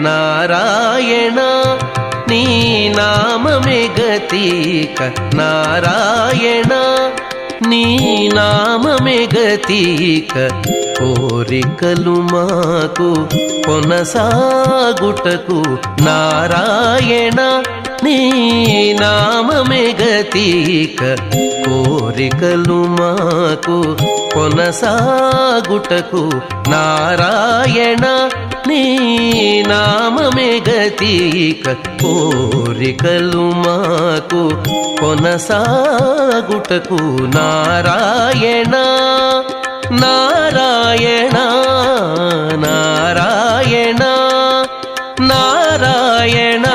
నారాయణ నీ నామమే గతిక నారాయణ నీ నామమే గతిక కోరికలు మాకు కొనసాగుటకు నారాయణ నీ నామమే గతిక కోరికలు మాకు కొనసాగుటకు నారాయణ నీ నామమే గతిక కోరికలు మాకు కొనసాగుటకు నారాయణ నారాయణ నారాయణ నారాయణ